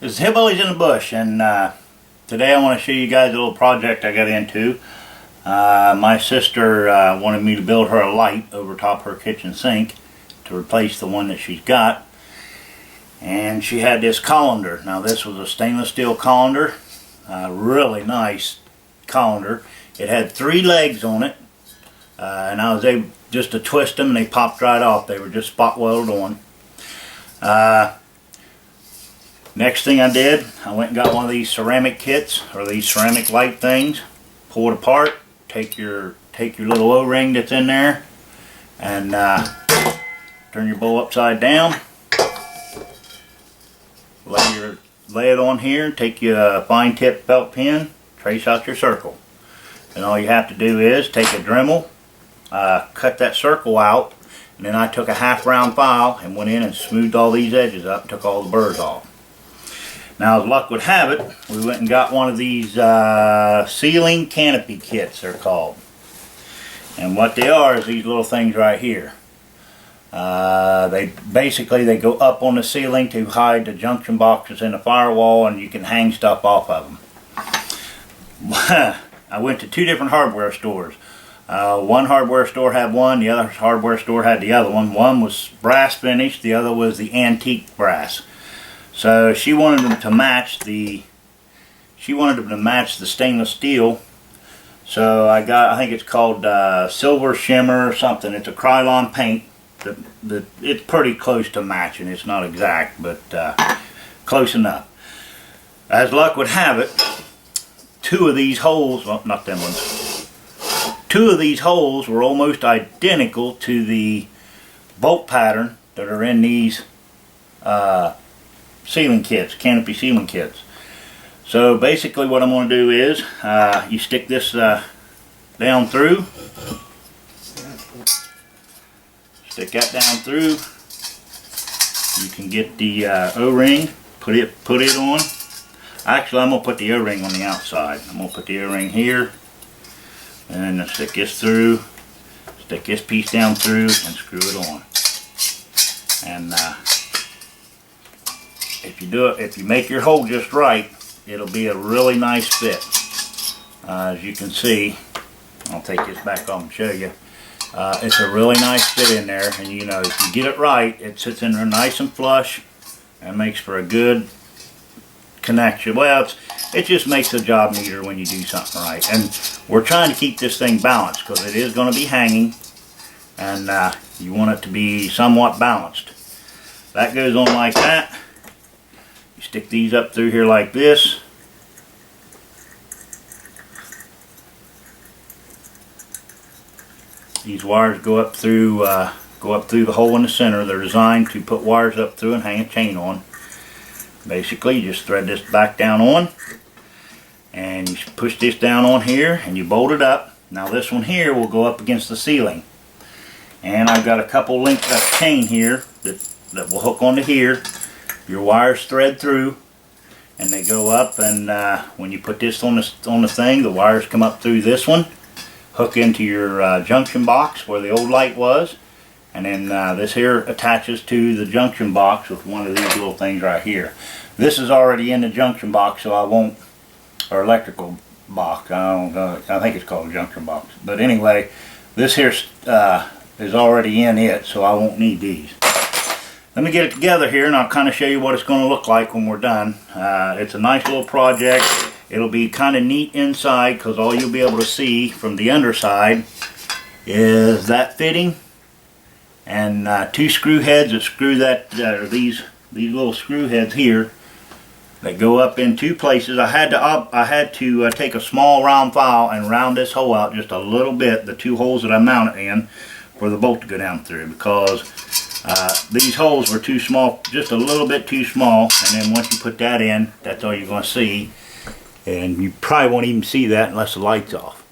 This is Hillbillies in the Bush, and today I want to show you guys a little project I got into. My sister wanted me to build her a light over top her kitchen sink to replace the one that she's got. And she had this colander. Now this was a stainless steel colander, really nice colander. It had 3 legs on it, and I was able just to twist them and they popped right off. They were just spot welded on. Next thing I did, I went and got one of these ceramic kits, or these ceramic light things. Pull it apart, take your little O-ring that's in there, and turn your bowl upside down. Lay it on here, take your fine tip felt pen, trace out your circle. And all you have to do is take a Dremel, cut that circle out, and then I took a half round file and went in and smoothed all these edges up and took all the burrs off. Now, as luck would have it, we went and got one of these ceiling canopy kits, they're called. And what they are is these little things right here. They go up on the ceiling to hide the junction boxes in the firewall, and you can hang stuff off of them. I went to 2 different hardware stores. One hardware store had one, the other hardware store had the other one. One was brass finish, the other was the antique brass. So she wanted them to match the stainless steel. So I think it's called silver shimmer or something. It's a Krylon paint. It's pretty close to matching. It's not exact, but close enough. As luck would have it, 2 of these holes, well, not them ones, 2 of these holes were almost identical to the bolt pattern that are in these ceiling kits, canopy ceiling kits. So basically what I'm going to do is you stick this down through. Stick that down through. You can get the O-ring, put it on. Actually, I'm going to put the O-ring on the outside. I'm going to put the O-ring here, and then stick this through, stick this piece down through, and screw it on. And if you make your hole just right, it'll be a really nice fit. As you can see, I'll take this back off and show you. It's a really nice fit in there, and you know, if you get it right, it sits in there nice and flush and makes for a good connection. Well, it just makes the job neater when you do something right. And we're trying to keep this thing balanced because it is going to be hanging, and you want it to be somewhat balanced. That goes on like that. You stick these up through here like this. These wires go up through the hole in the center. They're designed to put wires up through and hang a chain on. Basically, you just thread this back down on, and you push this down on here, and you bolt it up. Now this one here will go up against the ceiling, and I've got a couple links of chain here that will hook onto here. Your wires thread through, and they go up, and when you put this on the thing, the wires come up through this one, hook into your junction box where the old light was, and then this here attaches to the junction box with one of these little things right here. This is already in the junction box, so I won't, or electrical box, I think it's called a junction box. But anyway, this here is already in it, so I won't need these. Let me get it together here, and I'll kind of show you what it's going to look like when we're done. It's a nice little project. It'll be kind of neat inside, because all you'll be able to see from the underside is that fitting and 2 screw heads that screw that, these little screw heads here that go up in 2 places. I had to take a small round file and round this hole out just a little bit, the 2 holes that I mount it in, for the bolt to go down through, because these holes were too small, just a little bit too small. And then once you put that in, that's all you're going to see. And you probably won't even see that unless the light's off.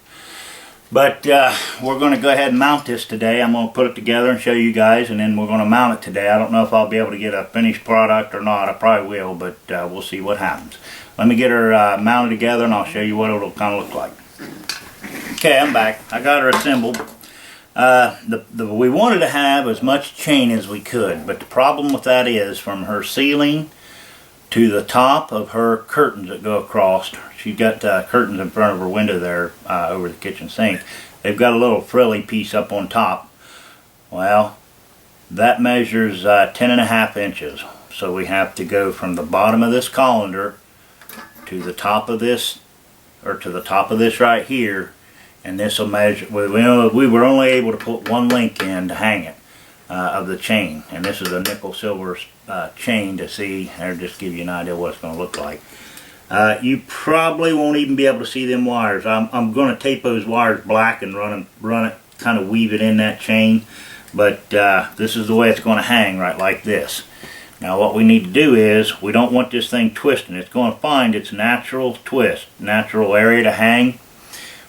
But we're going to go ahead and mount this today. I'm going to put it together and show you guys, and then we're going to mount it today. I don't know if I'll be able to get a finished product or not. I probably will, but we'll see what happens. Let me get her mounted together, and I'll show you what it'll kind of look like. Okay, I'm back. I got her assembled. We wanted to have as much chain as we could, but the problem with that is, from her ceiling to the top of her curtains that go across. She's got curtains in front of her window there over the kitchen sink. They've got a little frilly piece up on top. Well, that measures 10.5 inches. So we have to go from the bottom of this colander to the top of this, or to the top of this right here, and this will measure. We were only able to put one link in to hang it of the chain, and this is a nickel silver chain to see, or just give you an idea what it's going to look like. You probably won't even be able to see them wires. I'm going to tape those wires black and run it, kind of weave it in that chain. But this is the way it's going to hang, right like this. Now what we need to do is, we don't want this thing twisting. It's going to find its natural twist, natural area to hang.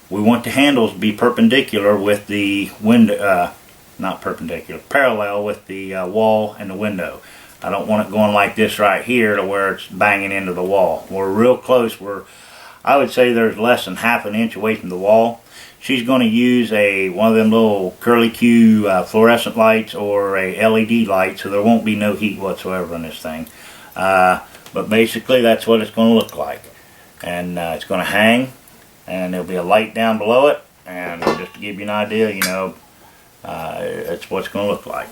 We want the handles to be perpendicular with the window, not perpendicular, parallel with the wall and the window. I don't want it going like this right here to where it's banging into the wall. We're real close. I would say there's less than ½ an inch away from the wall. She's going to use one of them little curly Q fluorescent lights or a LED light, so there won't be no heat whatsoever in this thing. But basically that's what it's going to look like. And it's going to hang, and there'll be a light down below it, and just to give you an idea, you know, it's what it's going to look like.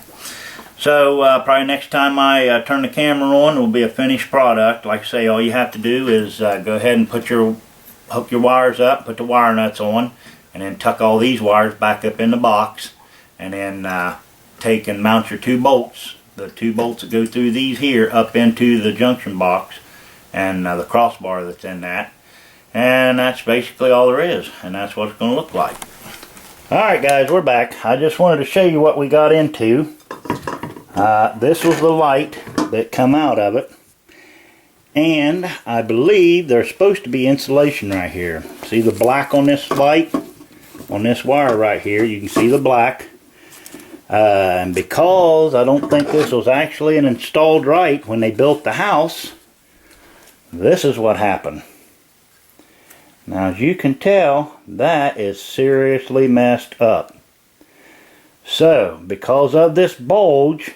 So probably next time I turn the camera on, it will be a finished product. Like I say, all you have to do is go ahead and hook your wires up, put the wire nuts on, and then tuck all these wires back up in the box, and then take and mount your 2 bolts, the 2 bolts that go through these here up into the junction box, and the crossbar that's in that. And that's basically all there is, and that's what it's going to look like. Alright guys, we're back. I just wanted to show you what we got into. This was the light that come out of it, and I believe there's supposed to be insulation right here. See the black on this light? On this wire right here, you can see the black. And because I don't think this was actually installed right when they built the house, this is what happened. Now as you can tell, that is seriously messed up. So because of this bulge,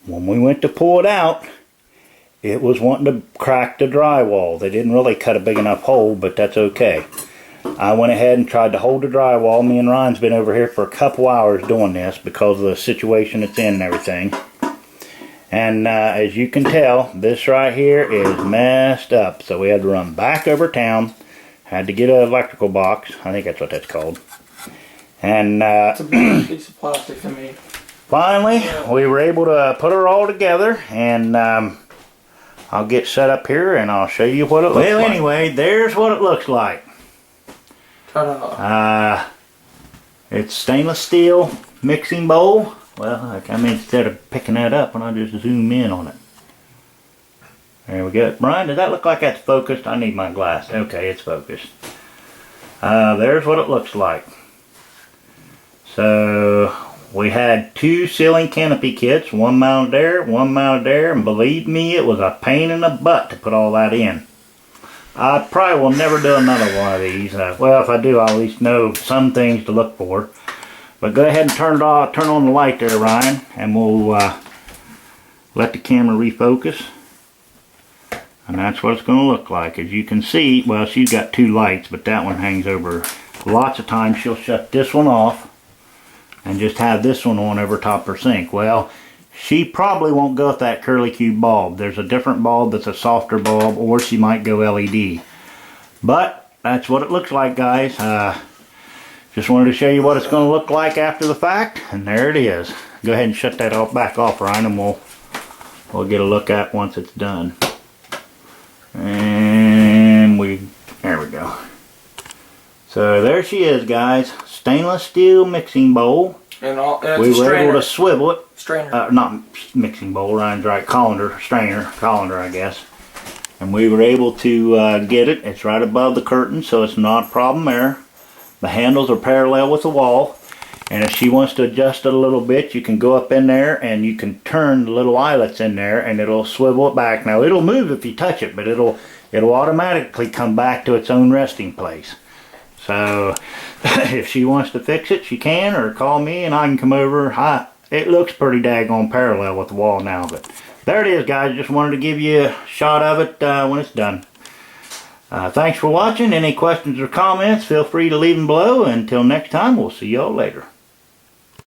when we went to pull it out, it was wanting to crack the drywall. They didn't really cut a big enough hole, but that's okay. I went ahead and tried to hold the drywall. Me and Ryan's been over here for a couple hours doing this because of the situation it's in and everything. And as you can tell, this right here is messed up. So we had to run back over town. Had to get an electrical box. I think that's what that's called. And it's a big piece of plastic to me. Finally, we were able to put her all together, and I'll get set up here and I'll show you what it looks like. Well, anyway, there's what it looks like. Ta-da. It's stainless steel mixing bowl. Well, I mean, instead of picking that up, and I'll just zoom in on it. There we go. Brian, does that look like that's focused? I need my glass. Okay, it's focused. There's what it looks like. So we had 2 ceiling canopy kits, one mounted there, one mounted there, and believe me, it was a pain in the butt to put all that in. I probably will never do another one of these. Well, if I do, I'll at least know some things to look for. But go ahead and turn on the light there, Ryan, and we'll let the camera refocus. And that's what it's going to look like. As you can see, well, she's got 2 lights, but that one hangs over. Lots of times she'll shut this one off and just have this one on over top her sink. Well, she probably won't go with that curly Q bulb. There's a different bulb that's a softer bulb, or she might go LED. But that's what it looks like, guys. Just wanted to show you what it's going to look like after the fact, and there it is. Go ahead and shut that back off, Ryan, and we'll get a look at once it's done. And there we go. So there she is, guys. Stainless steel mixing bowl. And we were able to swivel it. Strainer. Not mixing bowl, Ryan's right. Colander, strainer, colander, I guess. And we were able to get it. It's right above the curtain, so it's not a problem there. The handles are parallel with the wall. And if she wants to adjust it a little bit, you can go up in there and you can turn the little eyelets in there and it'll swivel it back. Now it'll move if you touch it, but it'll automatically come back to its own resting place. So if she wants to fix it, she can, or call me and I can come over. It looks pretty daggone parallel with the wall now, but there it is, guys. Just wanted to give you a shot of it when it's done. Thanks for watching. Any questions or comments, feel free to leave them below. Until next time, we'll see y'all later.